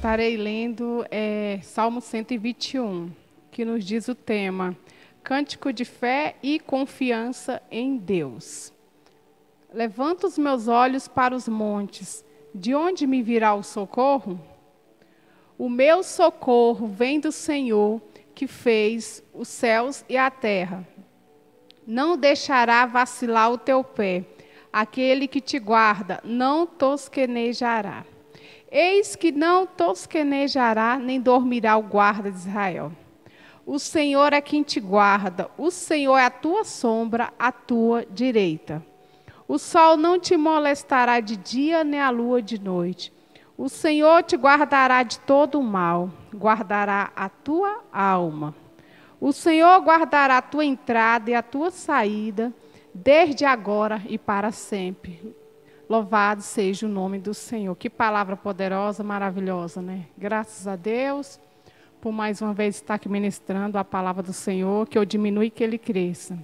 estarei lendo Salmo 121, que nos diz o tema: Cântico de fé e confiança em Deus. Levanto os meus olhos para os montes, de onde me virá o socorro? O meu socorro vem do Senhor, que fez os céus e a terra. Não deixará vacilar o teu pé, aquele que te guarda não tosquenejará. Eis que não tosquenejará, nem dormirá o guarda de Israel. O Senhor é quem te guarda, o Senhor é a tua sombra, à tua direita. O sol não te molestará de dia, nem a lua de noite. O Senhor te guardará de todo o mal, guardará a tua alma. O Senhor guardará a tua entrada e a tua saída, desde agora e para sempre. Louvado seja o nome do Senhor. Que palavra poderosa, maravilhosa, né? Graças a Deus por mais uma vez estar aqui ministrando a palavra do Senhor, que eu diminua e que Ele cresça.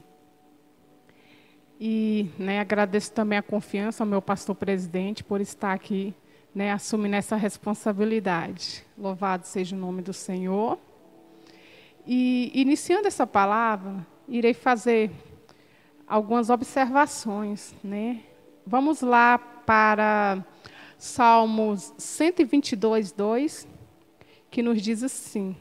E agradeço também a confiança ao meu pastor presidente por estar aqui, assumindo essa responsabilidade. Louvado seja o nome do Senhor. E iniciando essa palavra, irei fazer algumas observações, Vamos lá para Salmos 122, 2, que nos diz assim: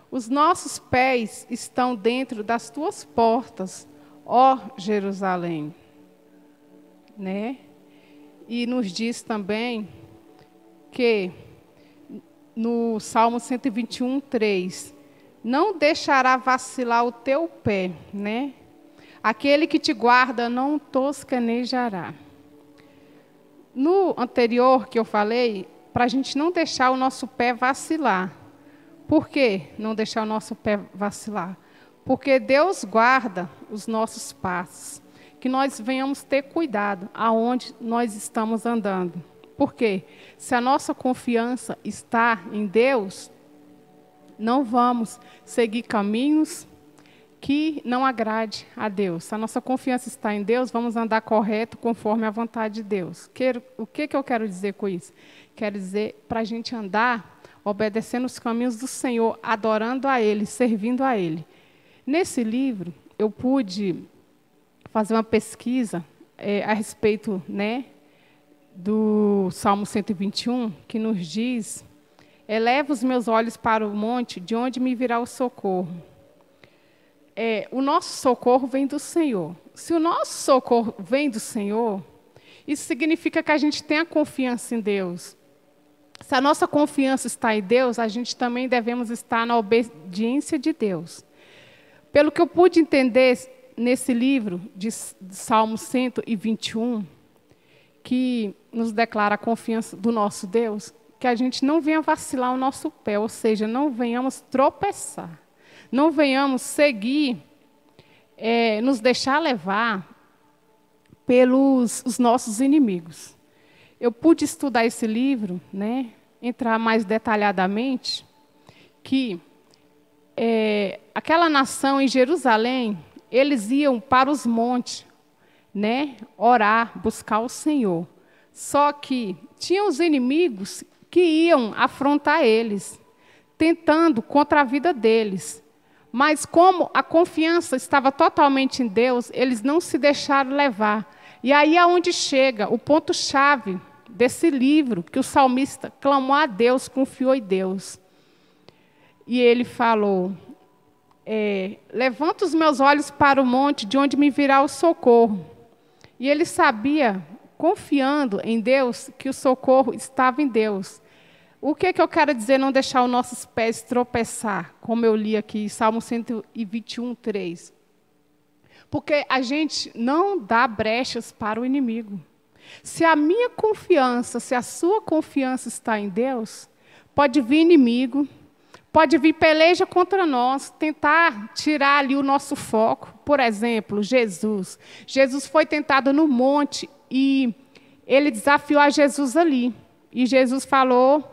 Os nossos pés estão dentro das tuas portas, ó Jerusalém. E nos diz também que, no Salmo 121, 3, não deixará vacilar o teu pé, Aquele que te guarda não tosquenejará. No anterior que eu falei, para a gente não deixar o nosso pé vacilar. Por que não deixar o nosso pé vacilar? Porque Deus guarda os nossos passos. Que nós venhamos ter cuidado aonde nós estamos andando. Por quê? Se a nossa confiança está em Deus, não vamos seguir caminhos que não agrade a Deus. Se a nossa confiança está em Deus, vamos andar correto conforme a vontade de Deus. O que eu quero dizer com isso? Quero dizer para a gente andar obedecendo os caminhos do Senhor, adorando a Ele, servindo a Ele. Nesse livro, eu pude fazer uma pesquisa a respeito do Salmo 121, que nos diz: eleva os meus olhos para o monte, de onde me virá o socorro. O nosso socorro vem do Senhor. Se o nosso socorro vem do Senhor, isso significa que a gente tem a confiança em Deus. Se a nossa confiança está em Deus, a gente também devemos estar na obediência de Deus. Pelo que eu pude entender nesse livro de Salmo 121, que nos declara a confiança do nosso Deus, que a gente não venha vacilar o nosso pé, ou seja, não venhamos tropeçar. Não venhamos seguir, nos deixar levar pelos os nossos inimigos. Eu pude estudar esse livro, entrar mais detalhadamente, que aquela nação em Jerusalém, eles iam para os montes, orar, buscar o Senhor. Só que tinham os inimigos que iam afrontar eles, tentando contra a vida deles. Mas como a confiança estava totalmente em Deus, eles não se deixaram levar. E aí é onde chega o ponto-chave desse livro, que o salmista clamou a Deus, confiou em Deus. E ele falou: levanta os meus olhos para o monte, de onde me virá o socorro. E ele sabia, confiando em Deus, que o socorro estava em Deus. O que eu quero dizer, não deixar os nossos pés tropeçar, como eu li aqui, Salmo 121, 3. Porque a gente não dá brechas para o inimigo. Se a minha confiança, se a sua confiança está em Deus, pode vir inimigo, pode vir peleja contra nós, tentar tirar ali o nosso foco. Por exemplo, Jesus. Jesus foi tentado no monte e ele desafiou a Jesus ali. E Jesus falou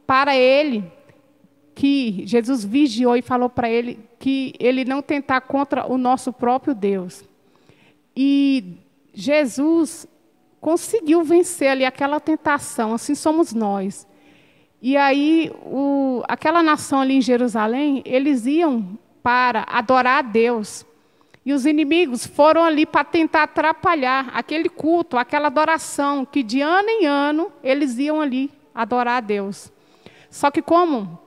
para ele, que Jesus vigiou e falou para ele que ele não tentar contra o nosso próprio Deus. E Jesus conseguiu vencer ali aquela tentação, assim somos nós. E aí, aquela nação ali em Jerusalém, eles iam para adorar a Deus. E os inimigos foram ali para tentar atrapalhar aquele culto, aquela adoração, que de ano em ano eles iam ali adorar a Deus. Só que como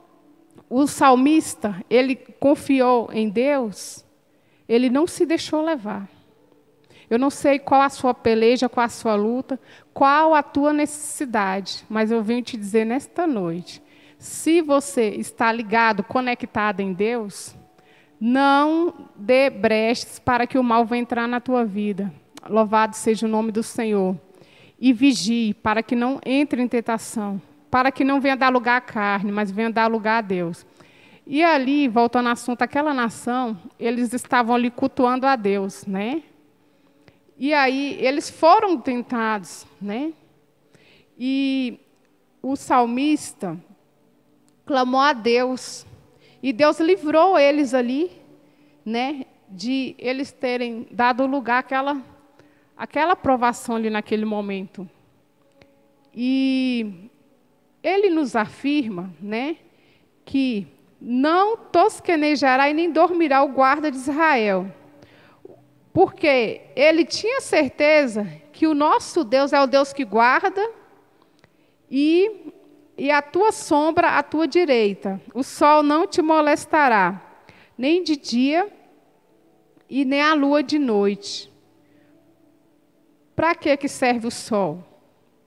o salmista, ele confiou em Deus, ele não se deixou levar. Eu não sei qual a sua peleja, qual a sua luta, qual a tua necessidade, mas eu venho te dizer nesta noite, se você está ligado, conectado em Deus, não dê brechas para que o mal venha entrar na tua vida. Louvado seja o nome do Senhor. E vigie para que não entre em tentação, para que não venha dar lugar à carne, mas venha dar lugar a Deus. E ali, voltando ao assunto, aquela nação, eles estavam ali cultuando a Deus, né? E aí, eles foram tentados, né? E o salmista clamou a Deus. E Deus livrou eles ali, né? De eles terem dado lugar àquela provação ali naquele momento. E ele nos afirma, né? Que não tosquenejará e nem dormirá o guarda de Israel. Porque ele tinha certeza que o nosso Deus é o Deus que guarda e a tua sombra à tua direita. O sol não te molestará, nem de dia e nem a lua de noite. Para que serve o sol?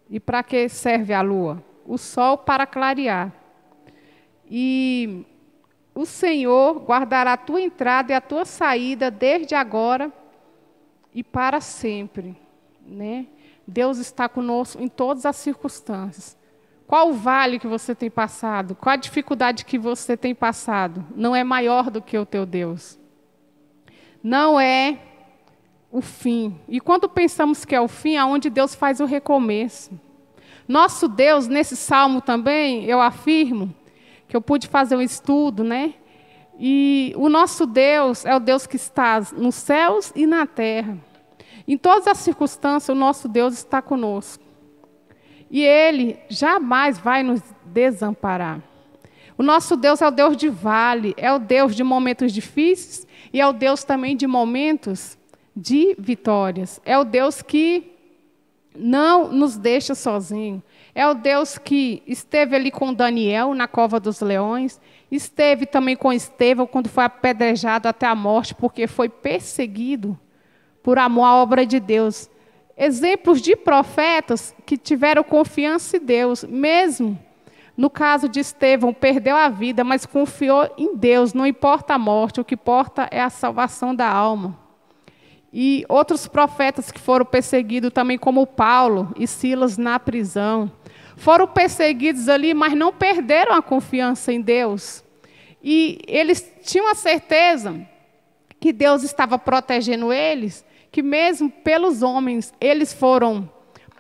E para que serve a lua? O sol para clarear. E o Senhor guardará a tua entrada e a tua saída desde agora e para sempre, né? Deus está conosco em todas as circunstâncias. Qual o vale que você tem passado? Qual a dificuldade que você tem passado? Não é maior do que o teu Deus. Não é o fim. E quando pensamos que é o fim, é onde Deus faz o recomeço. Nosso Deus, nesse salmo também, eu afirmo, que eu pude fazer um estudo, né? E o nosso Deus é o Deus que está nos céus e na terra. Em todas as circunstâncias, o nosso Deus está conosco. E Ele jamais vai nos desamparar. O nosso Deus é o Deus de vale, é o Deus de momentos difíceis e é o Deus também de momentos de vitórias. É o Deus que não nos deixa sozinhos. É o Deus que esteve ali com Daniel na cova dos leões, esteve também com Estevão quando foi apedrejado até a morte, porque foi perseguido por amor à obra de Deus. Exemplos de profetas que tiveram confiança em Deus, mesmo no caso de Estevão, perdeu a vida, mas confiou em Deus, não importa a morte, o que importa é a salvação da alma. E outros profetas que foram perseguidos também, como Paulo e Silas na prisão, foram perseguidos ali, mas não perderam a confiança em Deus. E eles tinham a certeza que Deus estava protegendo eles, que mesmo pelos homens eles foram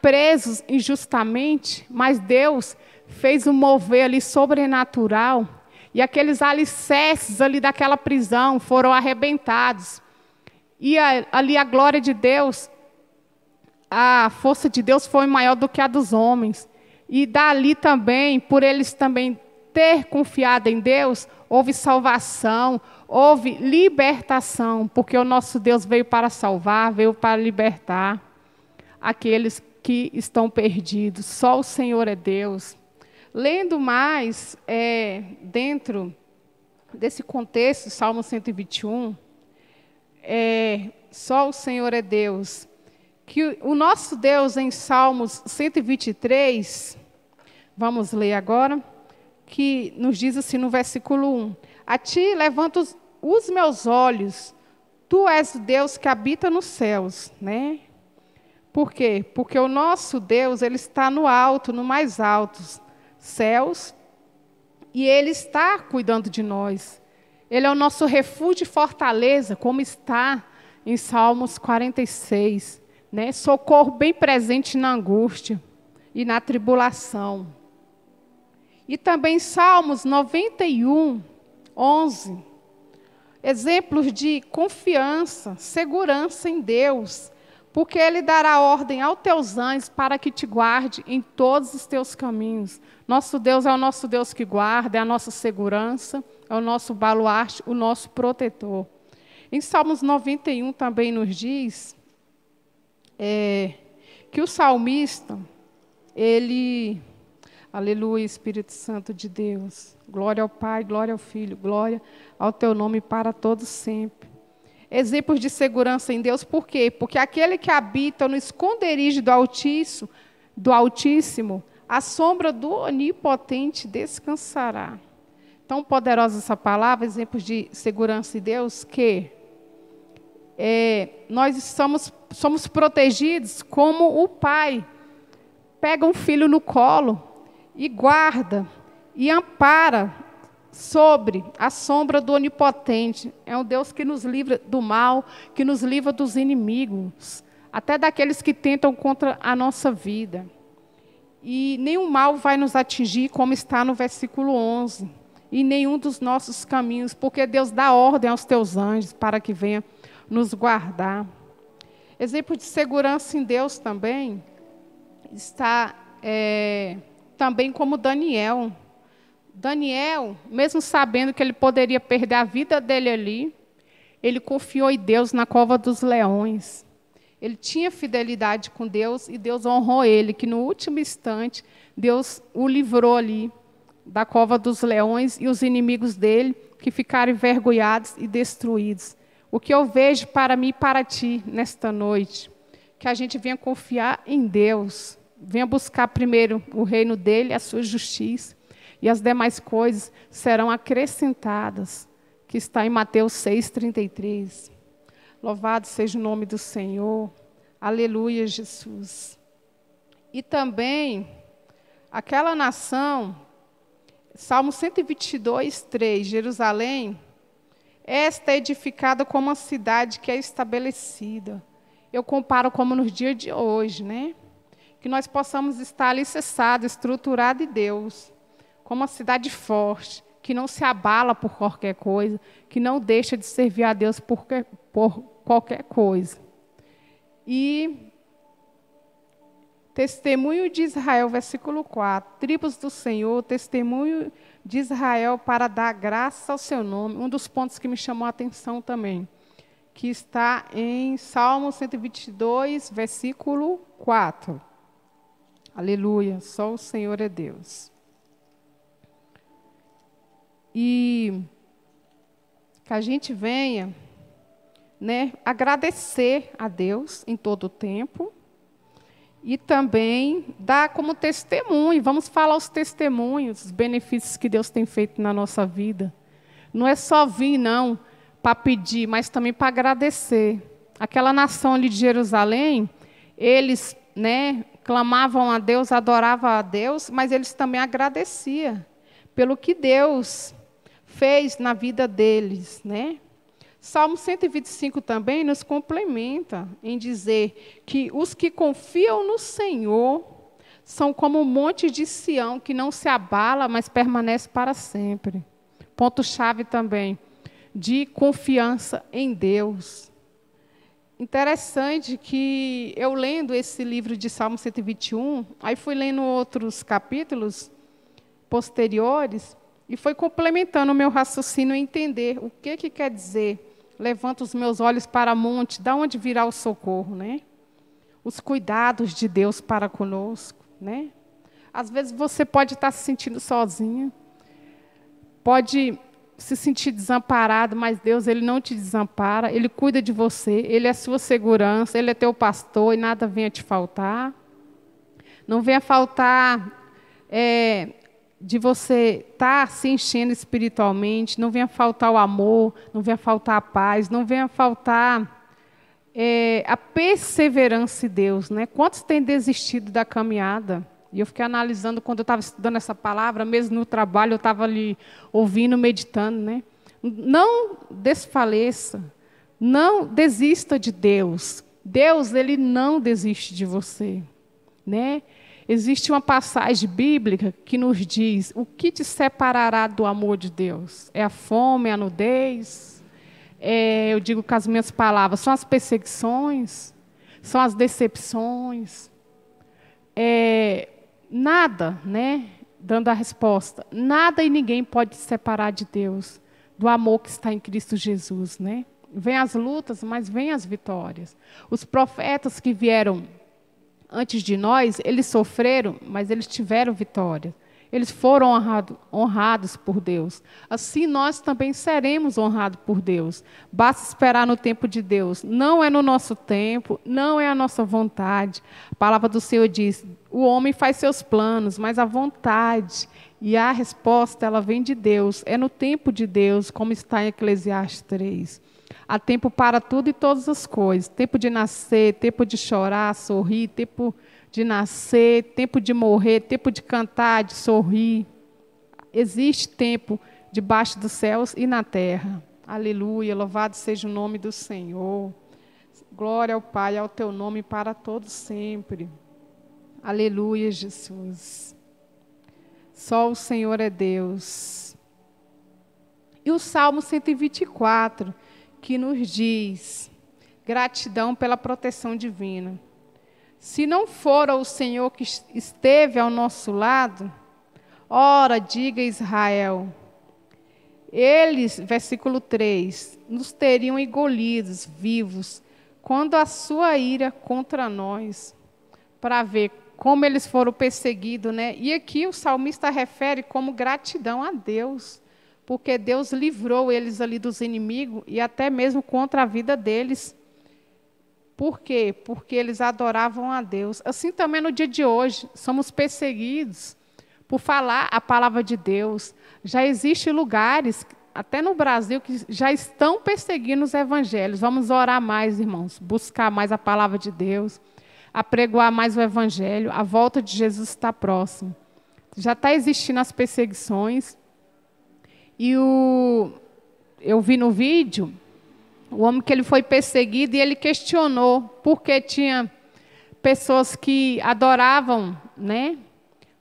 presos injustamente, mas Deus fez um mover ali sobrenatural, e aqueles alicerces ali daquela prisão foram arrebentados. E ali a glória de Deus, a força de Deus foi maior do que a dos homens. E dali também, por eles também ter confiado em Deus, houve salvação, houve libertação, porque o nosso Deus veio para salvar, veio para libertar aqueles que estão perdidos. Só o Senhor é Deus. Lendo mais, dentro desse contexto, Salmo 121, só o Senhor é Deus. Que o nosso Deus, em Salmos 123, vamos ler agora, que nos diz assim no versículo 1, a ti levanto os meus olhos, tu és o Deus que habita nos céus, né? Por quê? Porque o nosso Deus, ele está no alto, no mais altos céus, e Ele está cuidando de nós. Ele é o nosso refúgio e fortaleza, como está em Salmos 46, né? Socorro bem presente na angústia e na tribulação. E também Salmos 91, 11, exemplos de confiança, segurança em Deus, porque Ele dará ordem aos teus anjos para que te guarde em todos os teus caminhos. Nosso Deus é o nosso Deus que guarda, é a nossa segurança, é o nosso baluarte, o nosso protetor. Em Salmos 91 também nos diz que o salmista, ele... Aleluia, Espírito Santo de Deus. Glória ao Pai, glória ao Filho, glória ao teu nome para todos sempre. Exemplos de segurança em Deus, por quê? Porque aquele que habita no esconderijo do Altíssimo, a sombra do Onipotente descansará. Tão poderosa essa palavra, exemplos de segurança em Deus, que nós somos protegidos como o pai pega um filho no colo e guarda e ampara sobre a sombra do Onipotente. É um Deus que nos livra do mal, que nos livra dos inimigos, até daqueles que tentam contra a nossa vida. E nenhum mal vai nos atingir, como está no versículo 11, em nenhum dos nossos caminhos, porque Deus dá ordem aos teus anjos para que venham nos guardar. Exemplo de segurança em Deus também está também como Daniel. Daniel, mesmo sabendo que ele poderia perder a vida dele ali, ele confiou em Deus na cova dos leões. Ele tinha fidelidade com Deus e Deus honrou ele, que no último instante Deus o livrou ali da cova dos leões e os inimigos dele que ficaram envergonhados e destruídos. O que eu vejo para mim e para ti nesta noite, que a gente venha confiar em Deus, venha buscar primeiro o reino dele, a sua justiça, e as demais coisas serão acrescentadas, que está em Mateus 6,33. Louvado seja o nome do Senhor. Aleluia, Jesus. E também, aquela nação, Salmo 122, 3, Jerusalém, esta é edificada como uma cidade que é estabelecida. Eu comparo como nos dias de hoje, né? Que nós possamos estar alicerçados, estruturados em Deus, como uma cidade forte, que não se abala por qualquer coisa, que não deixa de servir a Deus por qualquer coisa. E testemunho de Israel, versículo 4. Tribos do Senhor, testemunho de Israel para dar graça ao seu nome. Um dos pontos que me chamou a atenção também, que está em Salmo 122, versículo 4. Aleluia, só o Senhor é Deus. E que a gente venha, né, agradecer a Deus em todo o tempo e também dar como testemunho. Vamos falar os testemunhos, os benefícios que Deus tem feito na nossa vida. Não é só vir, não, para pedir, mas também para agradecer. Aquela nação ali de Jerusalém, eles, né, clamavam a Deus, adoravam a Deus, mas eles também agradeciam pelo que Deus fez na vida deles, né? Salmo 125 também nos complementa em dizer que os que confiam no Senhor são como um monte de Sião que não se abala, mas permanece para sempre. Ponto-chave também de confiança em Deus. Interessante que eu lendo esse livro de Salmo 121, aí fui lendo outros capítulos posteriores e foi complementando o meu raciocínio em entender o que quer dizer levanto os meus olhos para o monte, da onde virá o socorro, né? Os cuidados de Deus para conosco, né? Às vezes você pode estar se sentindo sozinho, pode se sentir desamparado, mas Deus, Ele não te desampara, Ele cuida de você, Ele é a sua segurança, Ele é teu pastor e nada venha te faltar. Não venha faltar de você estar se enchendo espiritualmente, não venha faltar o amor, não venha faltar a paz, não venha faltar a perseverança em Deus, né? Quantos têm desistido da caminhada? E eu fiquei analisando, quando eu estava estudando essa palavra, mesmo no trabalho, eu estava ali ouvindo, meditando, né? Não desfaleça, não desista de Deus. Deus, Ele não desiste de você, né? Existe uma passagem bíblica que nos diz o que te separará do amor de Deus. É a fome, é a nudez, eu digo com as minhas palavras, são as perseguições, são as decepções. Nada, né? Dando a resposta. Nada e ninguém pode te separar de Deus, do amor que está em Cristo Jesus, né? Vêm as lutas, mas vêm as vitórias. Os profetas que vieram antes de nós, eles sofreram, mas eles tiveram vitória. Eles foram honrados por Deus. Assim nós também seremos honrados por Deus. Basta esperar no tempo de Deus. Não é no nosso tempo, não é a nossa vontade. A palavra do Senhor diz, o homem faz seus planos, mas a vontade e a resposta, ela vem de Deus. É no tempo de Deus, como está em Eclesiastes 3. Há tempo para tudo e todas as coisas. Tempo de nascer, tempo de chorar, sorrir, tempo de nascer, tempo de morrer, tempo de cantar, de sorrir. Existe tempo debaixo dos céus e na terra. Aleluia, louvado seja o nome do Senhor. Glória ao Pai, ao teu nome para todos sempre. Aleluia, Jesus. Só o Senhor é Deus. E o Salmo 124, que nos diz, gratidão pela proteção divina. Se não for o Senhor que esteve ao nosso lado, ora, diga Israel, eles, versículo 3, nos teriam engolidos vivos, quando a sua ira contra nós, para ver como eles foram perseguidos, né? E aqui o salmista refere como gratidão a Deus, porque Deus livrou eles ali dos inimigos e até mesmo contra a vida deles. Por quê? Porque eles adoravam a Deus. Assim também no dia de hoje, somos perseguidos por falar a palavra de Deus. Já existem lugares, até no Brasil, que já estão perseguindo os evangelhos. Vamos orar mais, irmãos, buscar mais a palavra de Deus, apregoar mais o evangelho. A volta de Jesus está próxima. Já está existindo as perseguições. E eu vi no vídeo o homem que ele foi perseguido e ele questionou porque tinha pessoas que adoravam, né?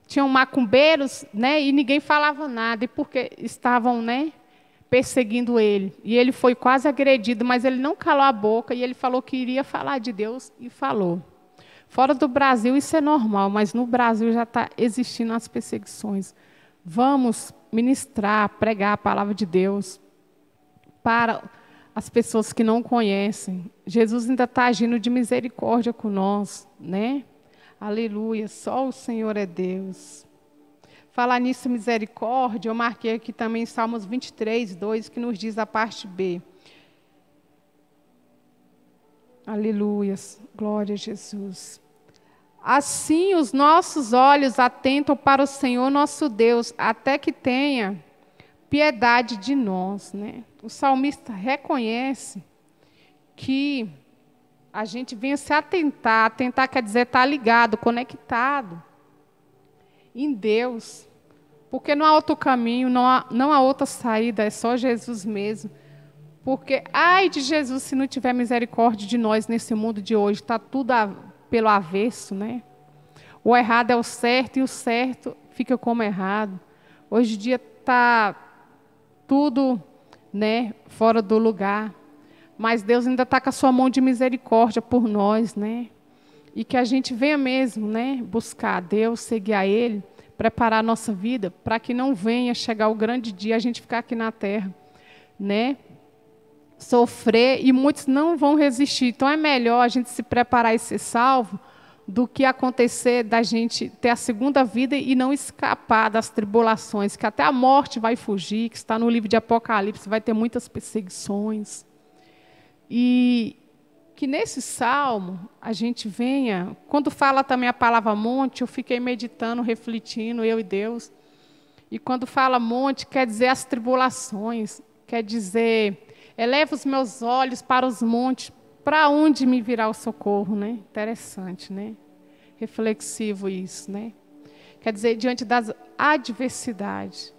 Tinham macumbeiros, né? E ninguém falava nada. E porque estavam, né, perseguindo ele. E ele foi quase agredido, mas ele não calou a boca e ele falou que iria falar de Deus e falou. Fora do Brasil isso é normal, mas no Brasil já está existindo as perseguições. Vamos ministrar, pregar a palavra de Deus para as pessoas que não conhecem. Jesus ainda está agindo de misericórdia com nós, né? Aleluia, só o Senhor é Deus. Falar nisso, misericórdia, eu marquei aqui também Salmos 23, 2, que nos diz a parte B. Aleluia, glória a Jesus. Assim os nossos olhos atentam para o Senhor nosso Deus, até que tenha piedade de nós, né? O salmista reconhece que a gente venha se atentar. Atentar quer dizer estar ligado, conectado em Deus. Porque não há outro caminho, não há outra saída, é só Jesus mesmo. Porque, ai de Jesus, se não tiver misericórdia de nós nesse mundo de hoje, está tudo pelo avesso, né? O errado é o certo e o certo fica como errado. Hoje em dia está tudo, né, fora do lugar. Mas Deus ainda está com a sua mão de misericórdia por nós, né? E que a gente venha mesmo, né, buscar a Deus, seguir a Ele, preparar a nossa vida para que não venha chegar o grande dia a gente ficar aqui na terra, né? Sofrer e muitos não vão resistir. Então é melhor a gente se preparar e ser salvo do que acontecer da gente ter a segunda vida e não escapar das tribulações, que até a morte vai fugir, que está no livro de Apocalipse, vai ter muitas perseguições. E que nesse salmo a gente venha, quando fala também a palavra monte, eu fiquei meditando, refletindo, eu e Deus. E quando fala monte, quer dizer as tribulações, quer dizer, eleva os meus olhos para os montes, para onde me virá o socorro, né? Interessante, né? Reflexivo isso, né? Quer dizer, diante das adversidades.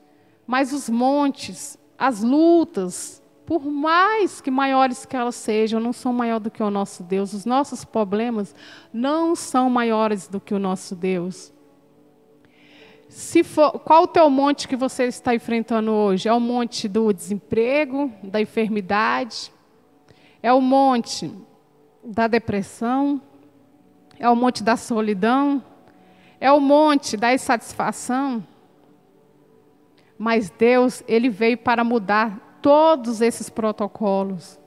Mas os montes, as lutas, por mais que maiores que elas sejam, não são maiores do que o nosso Deus. Os nossos problemas não são maiores do que o nosso Deus. Se for, qual o teu monte que você está enfrentando hoje? É o monte do desemprego, da enfermidade? É o monte da depressão, É o monte da solidão? É o monte da insatisfação? Mas Deus, Ele veio para mudar todos esses protocolos.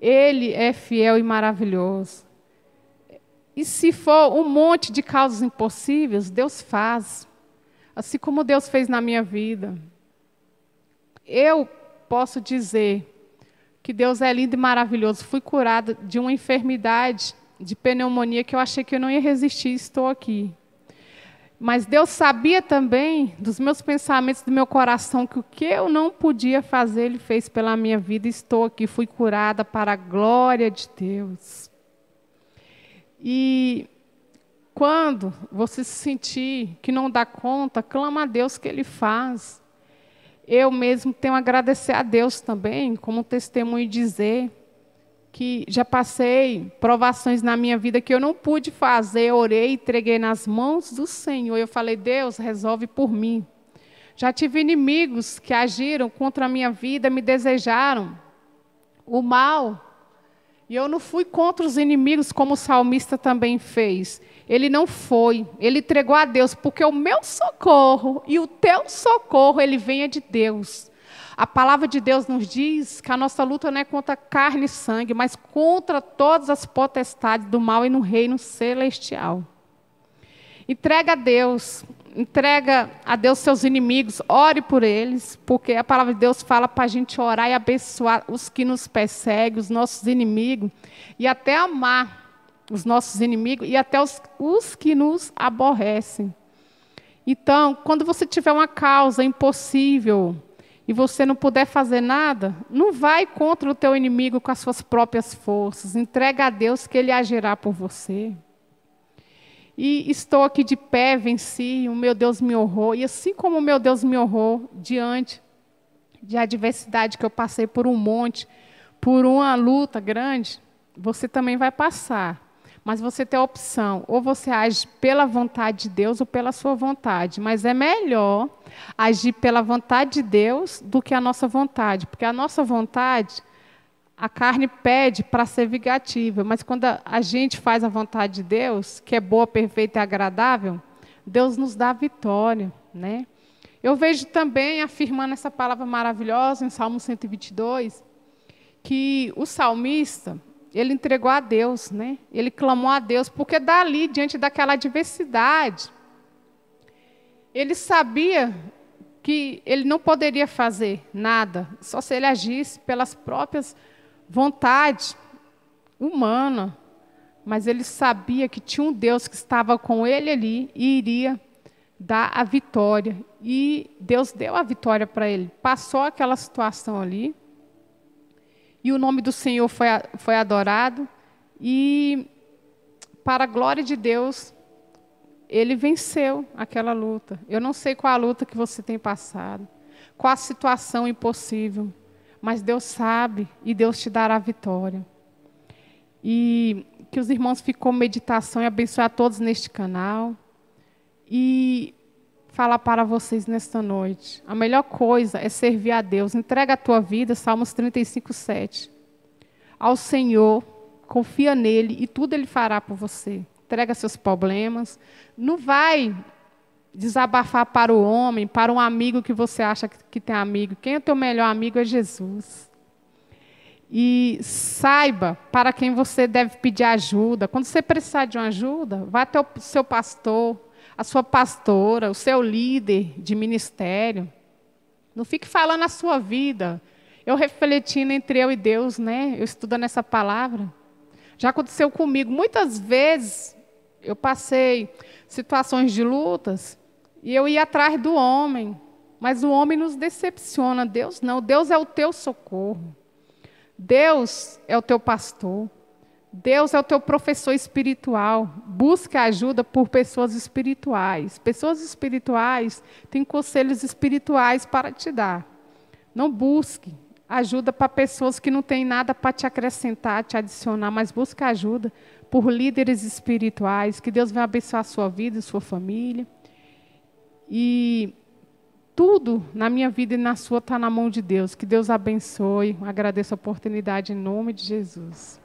Ele é fiel e maravilhoso. E se for um monte de causas impossíveis, Deus faz. Assim como Deus fez na minha vida. Eu posso dizer que Deus é lindo e maravilhoso. Fui curada de uma enfermidade de pneumonia que eu achei que eu não ia resistir, estou aqui. Mas Deus sabia também dos meus pensamentos, do meu coração, que o que eu não podia fazer, Ele fez pela minha vida. Estou aqui, fui curada para a glória de Deus. E quando você se sentir que não dá conta, clama a Deus que Ele faz. Eu mesmo tenho a agradecer a Deus também, como testemunho, dizer que já passei provações na minha vida que eu não pude fazer, orei, entreguei nas mãos do Senhor. Eu falei, Deus, resolve por mim. Já tive inimigos que agiram contra a minha vida, me desejaram o mal. E eu não fui contra os inimigos, como o salmista também fez. Ele não foi, ele entregou a Deus, porque o meu socorro e o teu socorro, ele vem de Deus. A palavra de Deus nos diz que a nossa luta não é contra carne e sangue, mas contra todas as potestades do mal e no reino celestial. Entrega a Deus seus inimigos, ore por eles, porque a palavra de Deus fala para a gente orar e abençoar os que nos perseguem, os nossos inimigos, e até amar os nossos inimigos e até os que nos aborrecem. Então, quando você tiver uma causa impossível e você não puder fazer nada, não vai contra o teu inimigo com as suas próprias forças. Entrega a Deus que Ele agirá por você. E estou aqui de pé, venci, o meu Deus me honrou. E assim como o meu Deus me honrou diante de adversidade que eu passei por um monte, por uma luta grande, você também vai passar. Mas você tem a opção, ou você age pela vontade de Deus ou pela sua vontade. Mas é melhor agir pela vontade de Deus do que a nossa vontade. Porque a nossa vontade, a carne pede para ser vingativa. Mas quando a gente faz a vontade de Deus, que é boa, perfeita e agradável, Deus nos dá a vitória, né? Eu vejo também, afirmando essa palavra maravilhosa, em Salmo 122, que o salmista, ele entregou a Deus, né? Ele clamou a Deus, porque dali, diante daquela adversidade, ele sabia que ele não poderia fazer nada, só se ele agisse pelas próprias vontades humanas. Mas ele sabia que tinha um Deus que estava com ele ali e iria dar a vitória. E Deus deu a vitória para ele. Passou aquela situação ali. E o nome do Senhor foi adorado. E, para a glória de Deus, ele venceu aquela luta. Eu não sei qual a luta que você tem passado, qual a situação impossível, mas Deus sabe e Deus te dará a vitória. E que os irmãos fiquem com meditação e abençoe a todos neste canal. E falar para vocês nesta noite. A melhor coisa é servir a Deus. Entrega a tua vida, Salmos 35:7. Ao Senhor, confia nele e tudo Ele fará por você. Entrega seus problemas. Não vai desabafar para o homem, para um amigo que você acha que tem amigo. Quem é o teu melhor amigo é Jesus. E saiba para quem você deve pedir ajuda. Quando você precisar de uma ajuda, vá até o seu pastor, a sua pastora, o seu líder de ministério. Não fique falando a sua vida. Eu refletindo entre eu e Deus, né? Eu estudando essa palavra. Já aconteceu comigo. Muitas vezes eu passei situações de lutas e eu ia atrás do homem. Mas o homem nos decepciona. Deus não. Deus é o teu socorro. Deus é o teu pastor. Deus é o teu professor espiritual. Busque ajuda por pessoas espirituais. Pessoas espirituais têm conselhos espirituais para te dar. Não busque ajuda para pessoas que não têm nada para te acrescentar, te adicionar, mas busque ajuda por líderes espirituais. Que Deus venha abençoar a sua vida e sua família. E tudo na minha vida e na sua está na mão de Deus. Que Deus abençoe. Agradeço a oportunidade em nome de Jesus.